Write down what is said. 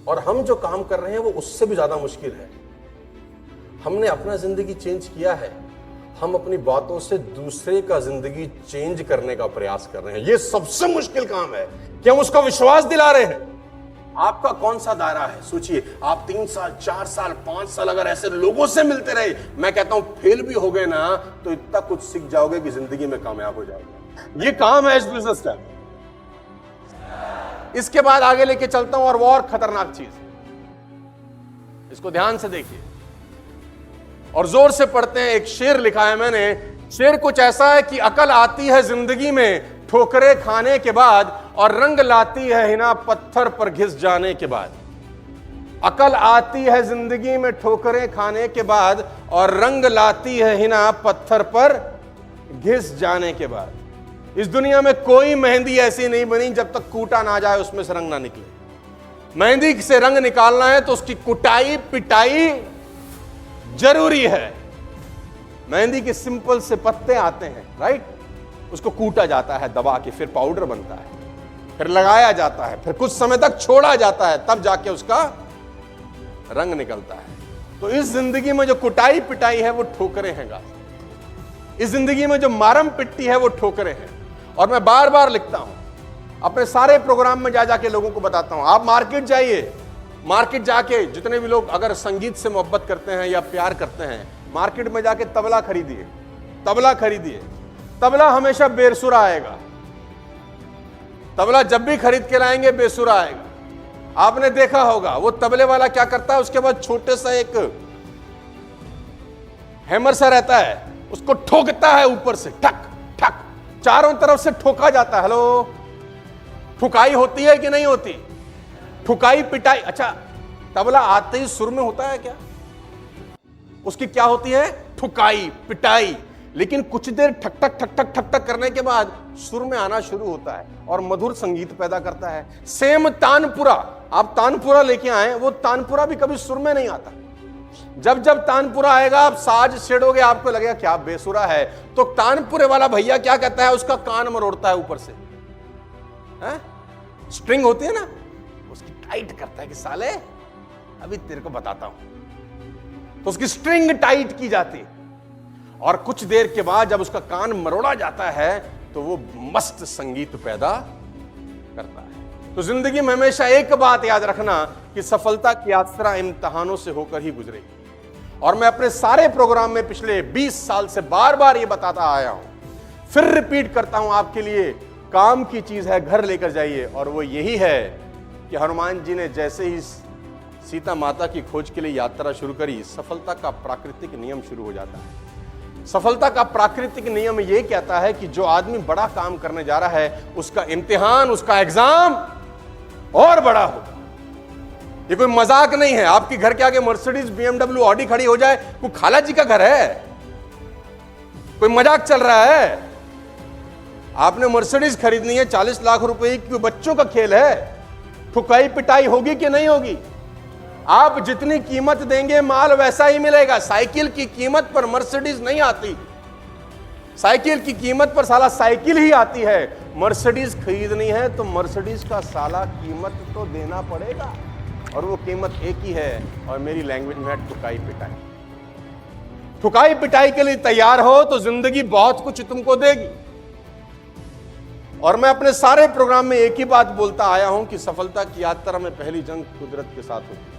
और हम जो काम कर रहे हैं वो उससे भी ज्यादा मुश्किल है। हमने अपना जिंदगी चेंज किया है, हम अपनी बातों से दूसरे का जिंदगी चेंज करने का प्रयास कर रहे हैं। ये सबसे मुश्किल काम है कि हम उसका विश्वास दिला रहे हैं। आपका कौन सा दायरा है? सोचिए, आप 3 साल 4 साल 5 साल अगर ऐसे लोगों से मिलते रहे, मैं कहता हूं फेल भी हो गए ना तो इतना कुछ सीख जाओगे कि जिंदगी में कामयाब हो जाओगे। ये काम है इस बिजनेस का। इसके बाद आगे लेके चलता हूं और वो और खतरनाक चीज, इसको ध्यान से देखिए और जोर से पढ़ते हैं। एक शेर लिखा है मैंने, शेर कुछ ऐसा है कि अकल आती है जिंदगी में ठोकरे खाने के बाद और रंग लाती है हिना पत्थर पर घिस जाने के बाद। अकल आती है जिंदगी में ठोकरे खाने के बाद और रंग लाती है हिना पत्थर पर घिस जाने के बाद। इस दुनिया में कोई मेहंदी ऐसी नहीं बनी जब तक कूटा ना जाए उसमें से रंग ना निकले। मेहंदी से रंग निकालना है तो उसकी कुटाई पिटाई जरूरी है। मेहंदी के सिंपल से पत्ते आते हैं, राइट, उसको कूटा जाता है दबा के, फिर पाउडर बनता है, फिर लगाया जाता है, फिर कुछ समय तक छोड़ा जाता है, तब जाके उसका रंग निकलता है। तो इस जिंदगी में जो कुटाई पिटाई है वो ठोकरे हैं गाइस। इस जिंदगी में जो मारम पिट्टी है वो ठोकरे हैं। और मैं बार बार लिखता हूं, अपने सारे प्रोग्राम में जा जाके लोगों को बताता हूं, आप मार्केट जाइए, मार्केट जाके जितने भी लोग अगर संगीत से मोहब्बत करते हैं या प्यार करते हैं, मार्केट में जाके तबला खरीदिए, तबला खरीदिए। तबला हमेशा बेसुरा आएगा। तबला जब भी खरीद के लाएंगे बेसुरा आएगा। आपने देखा होगा वो तबले वाला क्या करता है, उसके बाद छोटे सा एक हैमर सा रहता है, उसको ठोकता है ऊपर से, ठक ठक, चारों तरफ से ठोका जाता है। हेलो, ठुकाई होती है कि नहीं होती? ठुकाई पिटाई। अच्छा, तबला आते ही सुर में होता है क्या? उसकी क्या होती है? ठुकाई पिटाई। लेकिन कुछ देर ठक ठक ठक ठक ठक ठक करने के बाद सुर में आना शुरू होता है और मधुर संगीत पैदा करता है। सेम तानपुरा, आप तानपुरा लेके आए, वो तानपुरा भी कभी सुर में नहीं आता। जब जब तानपुरा आएगा आप साज छेड़ोगे, आपको लगेगा क्या बेसुरा है। तो तानपुरे वाला भैया क्या कहता है, उसका कान मरोड़ता है ऊपर से, स्ट्रिंग होती है ना, उसकी टाइट करता है कि साले अभी तेरे को बताता हूं। तो उसकी स्ट्रिंग टाइट की जाती है और कुछ देर के बाद जब उसका कान मरोड़ा जाता है तो वो मस्त संगीत पैदा करता है। तो जिंदगी में हमेशा एक बात याद रखना कि सफलता की यात्रा इम्तिहानों से होकर ही गुजरेगी। और मैं अपने सारे प्रोग्राम में पिछले 20 साल से बार बार ये बताता आया हूं, फिर रिपीट करता हूं आपके लिए, काम की चीज है घर लेकर जाइए। और वो यही है कि हनुमान जी ने जैसे ही सीता माता की खोज के लिए यात्रा शुरू करी, सफलता का प्राकृतिक नियम शुरू हो जाता है। सफलता का प्राकृतिक नियम यह कहता है कि जो आदमी बड़ा काम करने जा रहा है उसका इम्तिहान, उसका एग्जाम और बड़ा होगा। ये कोई मजाक नहीं है। आपके घर के आगे मर्सिडीज BMW ऑडी खड़ी हो जाए, कोई खाला जी का घर है? कोई मजाक चल रहा है? आपने मर्सिडीज खरीदनी है 40 लाख रुपए की, बच्चों का खेल है। ठुकाई पिटाई होगी कि नहीं होगी? आप जितनी कीमत देंगे माल वैसा ही मिलेगा। साइकिल की कीमत पर मर्सिडीज नहीं आती, साइकिल की कीमत पर साला साइकिल ही आती है। मर्सिडीज खरीदनी है तो मर्सिडीज का साला कीमत तो देना पड़ेगा, और वो कीमत एक ही है, और मेरी लैंग्वेज में है ठुकाई पिटाई। ठुकाई पिटाई के लिए तैयार हो तो जिंदगी बहुत कुछ तुमको देगी। और मैं अपने सारे प्रोग्राम में एक ही बात बोलता आया हूं कि सफलता की यात्रा में पहली जंग कुदरत के साथ होती है।